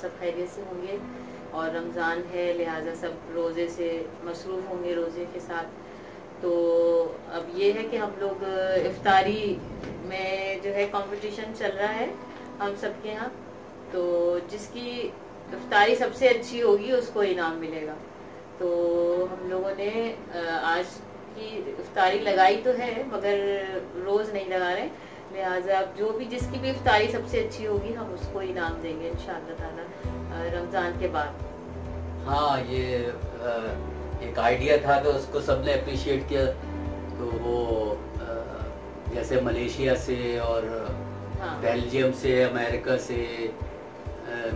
सब खैरियत से होंगे। और रमज़ान है लिहाजा सब रोज़े से मसरूफ़ होंगे रोज़े के साथ। तो अब ये है कि हम लोग इफ्तारी में जो है कंपटीशन चल रहा है हम सबके यहाँ। तो जिसकी इफ्तारी सबसे अच्छी होगी उसको इनाम मिलेगा। तो हम लोगों ने आज की इफ्तारी लगाई तो है मगर रोज़ नहीं लगा रहे, लिहाजा अब जो भी जिसकी भी इफ्तारी सबसे अच्छी होगी हम उसको इनाम देंगे इंशाअल्लाह ताला रमज़ान के बाद। हाँ, ये एक आइडिया था तो उसको सबने अप्रिशिएट किया। तो वो जैसे मलेशिया से और बेल्जियम से, अमेरिका से,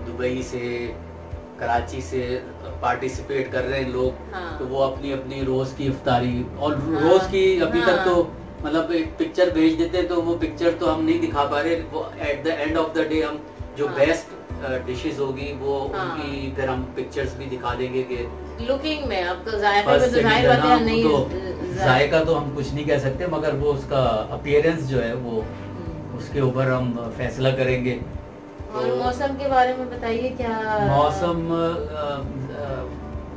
दुबई से, कराची से पार्टिसिपेट कर रहे हैं लोग। तो वो अपनी अपनी रोज की इफ्तारी और रोज की अभी तक तो मतलब एक पिक्चर भेज देते हैं, तो वो पिक्चर तो हम नहीं दिखा पा रहे। वो at the end of the day हम जो बेस्ट डिशेस होगी वो उनकी फिर हम पिक्चर्स भी दिखा देंगे कि लुकिंग में। आपका जायका में तो जाहिर बात है नहीं, तो जायका तो हम कुछ नहीं कह सकते मगर वो उसका अपीयरेंस जो है वो उसके ऊपर हम फैसला करेंगे। और तो मौसम के बारे में बताइए क्या?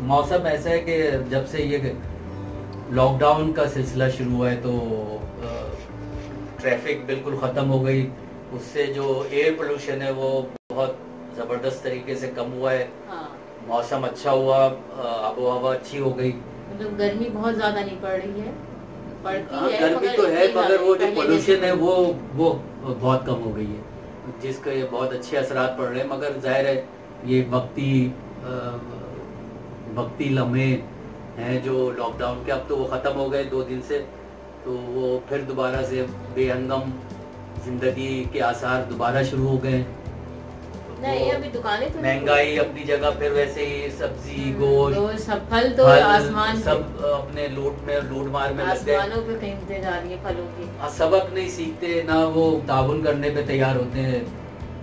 मौसम ऐसा है कि जब से ये लॉकडाउन का सिलसिला शुरू हुआ है तो ट्रैफिक बिल्कुल ख़त्म हो गई। उससे जो एयर पोल्यूशन है वो बहुत ज़बरदस्त तरीके से कम हुआ है। मौसम अच्छा हुआ, आबो हवा अच्छी हो गई। मतलब गर्मी बहुत ज़्यादा नहीं पड़ रही है, पड़ती है गर्मी तो है मगर वो जो पोल्यूशन है वो बहुत कम हो गई है, जिसके बहुत अच्छे असरात पड़ रहे हैं। मगर जाहिर है ये वक्ती लम्हे हैं जो लॉकडाउन के, अब तो वो ख़त्म हो गए 2 दिन से। तो वो फिर दोबारा से बेहंगम जिंदगी के आसार दोबारा शुरू हो गए। नहीं, अभी दुकानें तो महंगाई अपनी जगह, फिर वैसे ही सब्जी गोश्त सब फल तो आसमान सब अपने लूट मार में आसमानों पे कीमतें जा रही है फलों की। सबक नहीं सीखते ना वो ताबुन करने पे तैयार होते हैं।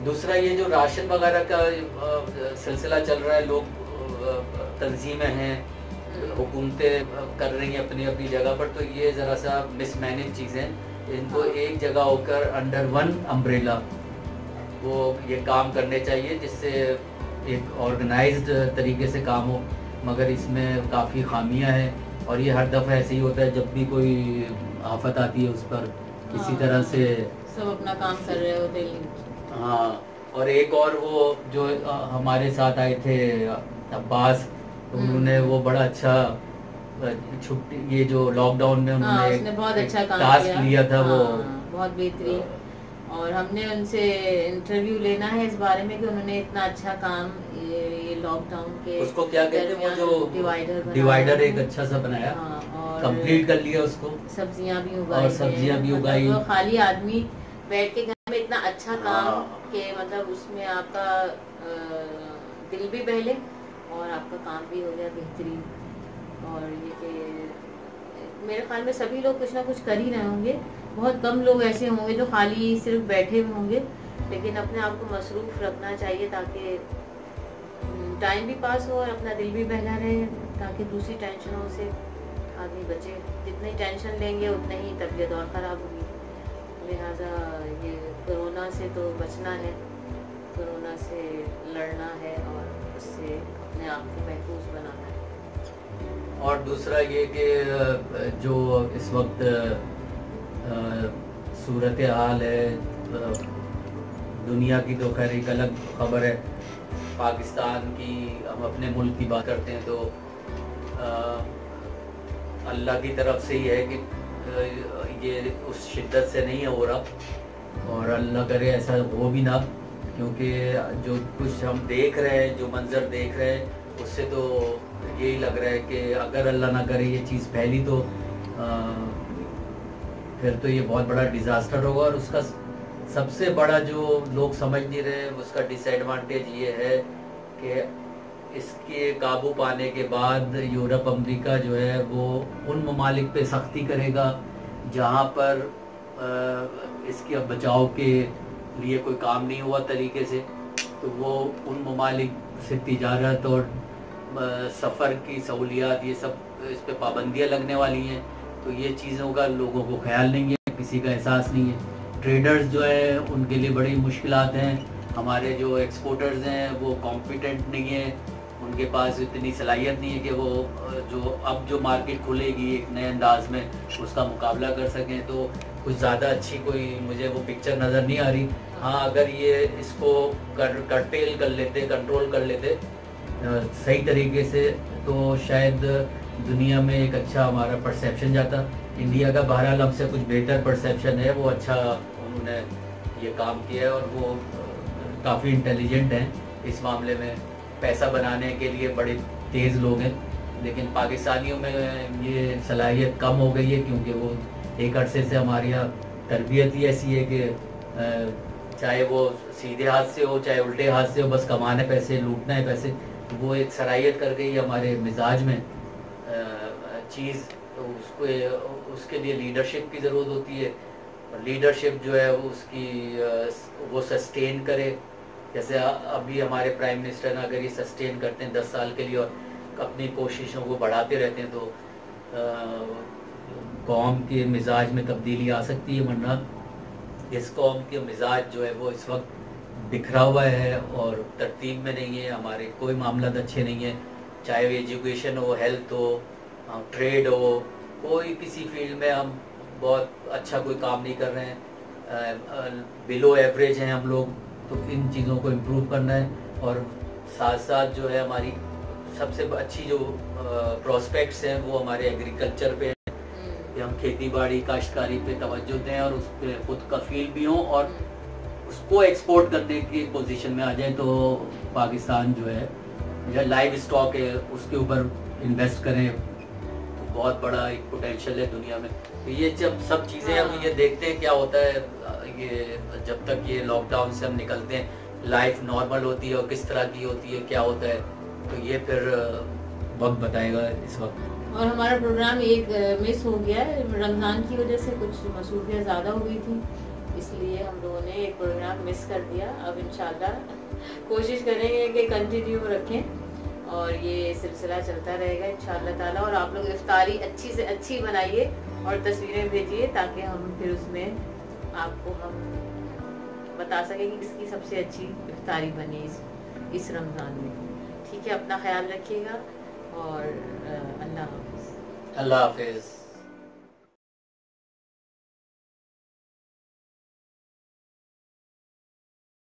दूसरा ये जो राशन वगैरह का सिलसिला चल रहा है, लोग तंजीमें हैं, हुकूमतें कर रही हैं अपनी अपनी जगह पर, तो ये ज़रा सा मिसमैनेज चीज़ें। इनको एक जगह होकर अंडर वन अम्ब्रेला वो ये काम करने चाहिए जिससे एक ऑर्गेनाइज्ड तरीके से काम हो। मगर इसमें काफ़ी खामियां हैं और ये हर दफ़ा ऐसे ही होता है जब भी कोई आफत आती है उस पर किसी तरह से सब अपना काम कर रहे होते हैं। हाँ, और एक और वो जो हमारे साथ आए थे अब्बास, उन्होंने वो बड़ा अच्छा छुट्टी, ये जो लॉकडाउन में उन्होंने बहुत अच्छा टास्क लिया था, वो बहुत बेहतरीन। और हमने उनसे इंटरव्यू लेना है इस बारे में कि उन्होंने इतना अच्छा काम ये लॉकडाउन के उसको क्या कहते हैं वो जो डिवाइडर एक अच्छा सा बनाया, कंप्लीट कर लिया उसको। सब्जियां भी उगाई, मतलब खाली आदमी बैठ के घर में इतना अच्छा काम के मतलब उसमें आपका दिल भी बहले और आपका काम भी हो गया बेहतरीन। और ये कि मेरे ख्याल में सभी लोग कुछ ना कुछ कर ही रहे होंगे। बहुत कम लोग ऐसे होंगे जो खाली सिर्फ बैठे हुए होंगे, लेकिन अपने आप को मसरूफ़ रखना चाहिए ताकि टाइम भी पास हो और अपना दिल भी बहला रहे, ताकि दूसरी टेंशनों से आदमी बचे। जितनी टेंशन लेंगे उतना ही तबीयत और ख़राब होगी। लिहाजा ये कोरोना से तो बचना है, कोरोना से लड़ना है और उससे अपने आप को महफूज बनाना है। और दूसरा ये कि जो इस वक्त सूरत हाल है दुनिया की, तो खैर एक अलग खबर है। पाकिस्तान की, हम अपने मुल्क की बात करते हैं तो अल्लाह की तरफ से ही है कि ये उस शिद्दत से नहीं हो रहा और अल्लाह करे ऐसा हो भी ना, क्योंकि जो कुछ हम देख रहे हैं, जो मंजर देख रहे हैं, उससे तो यही लग रहा है कि अगर अल्लाह ना करे ये चीज़ फैली तो फिर तो ये बहुत बड़ा डिज़ास्टर होगा। और उसका सबसे बड़ा जो लोग समझ नहीं रहे उसका डिसएडवांटेज ये है कि इसके काबू पाने के बाद यूरोप अमेरिका जो है वो उन ममालिक पे सख्ती करेगा जहाँ पर इसके बचाव के लिए कोई काम नहीं हुआ तरीके से, तो वो उन ममालिक से तिजारत और सफ़र की सहूलियात ये सब इस पे पाबंदियाँ लगने वाली हैं। तो ये चीज़ों का लोगों को ख्याल नहीं है, किसी का एहसास नहीं है। ट्रेडर्स जो है उनके लिए बड़ी मुश्किलात हैं हमारे जो एक्सपोर्टर्स हैं वो कॉम्पिटेंट नहीं है, उनके पास इतनी सलाहियत नहीं है कि वो जो मार्केट खुलेगी एक नए अंदाज में उसका मुकाबला कर सकें। तो कुछ ज़्यादा अच्छी कोई मुझे वो पिक्चर नज़र नहीं आ रही। हाँ, अगर ये इसको कर्टेल कर लेते, कंट्रोल कर लेते सही तरीके से, तो शायद दुनिया में एक अच्छा हमारा परसेप्शन जाता। इंडिया का बहरहाल हमसे कुछ बेहतर परसेप्शन है, वो अच्छा उन्होंने ये काम किया है और वो काफ़ी इंटेलिजेंट हैं इस मामले में, पैसा बनाने के लिए बड़े तेज़ लोग हैं। लेकिन पाकिस्तानियों में ये सलाहियत कम हो गई है, क्योंकि वो एक अरसे से हमारे यहाँ तरबियत ही ऐसी है कि चाहे वो सीधे हाथ से हो चाहे उल्टे हाथ से हो, बस कमाना है पैसे, लूटना है पैसे। तो वो एक सलाहियत कर गई हमारे मिजाज में चीज़। तो उसके लिए लीडरशिप की ज़रूरत होती है। लीडरशिप जो है वो सस्टेन करे। जैसे अभी हमारे प्राइम मिनिस्टर ने अगर ये सस्टेन करते हैं 10 साल के लिए और अपनी कोशिशों को बढ़ाते रहते हैं, तो कौम के मिजाज में तब्दीली आ सकती है। वरना इस कौम के मिजाज जो है वो इस वक्त बिखरा हुआ है और तरतीब में नहीं है। हमारे कोई मामला अच्छे नहीं है, चाहे वो एजुकेशन हो, हेल्थ हो, ट्रेड हो, कोई किसी फील्ड में हम बहुत अच्छा कोई काम नहीं कर रहे हैं, बिलो एवरेज हैं हम लोग। तो इन चीज़ों को इम्प्रूव करना है और साथ साथ जो है हमारी सबसे अच्छी जो प्रोस्पेक्ट्स हैं वो हमारे एग्रीकल्चर पे हैं कि हम खेती बाड़ी काश्तकारी पे तवज्जो दें और उस पर खुद कफील भी हों और उसको एक्सपोर्ट करने की पोजीशन में आ जाए। तो पाकिस्तान जो है लाइव स्टॉक है उसके ऊपर इन्वेस्ट करें, तो बहुत बड़ा एक पोटेंशियल है दुनिया में। तो ये जब सब चीज़ें हम ये देखते हैं क्या होता है, ये जब तक ये लॉकडाउन से हम निकलते हैं लाइफ नॉर्मल होती है और किस तरह की होती है क्या होता है, तो ये फिर वक्त बताएगा इस वक्त। और हमारा प्रोग्राम एक मिस हो गया है, रमज़ान की वजह से कुछ मसरूफियत ज़्यादा हो गई थी, इसलिए हम लोगों ने एक प्रोग्राम मिस कर दिया। अब इंशाल्लाह कोशिश करेंगे कि कंटिन्यू रखें और ये सिलसिला चलता रहेगा इंशाल्लाह ताला। और आप लोग इफ्तारी अच्छी से अच्छी बनाइए और तस्वीरें भेजिए ताकि हम फिर उसमें आपको हम बता सकें कि किसकी सबसे अच्छी इफ्तारी बनी इस रमज़ान में। ठीक है, अपना ख्याल रखिएगा और अल्लाह हाफ़िज़। अल्लाह हाफ़िज़।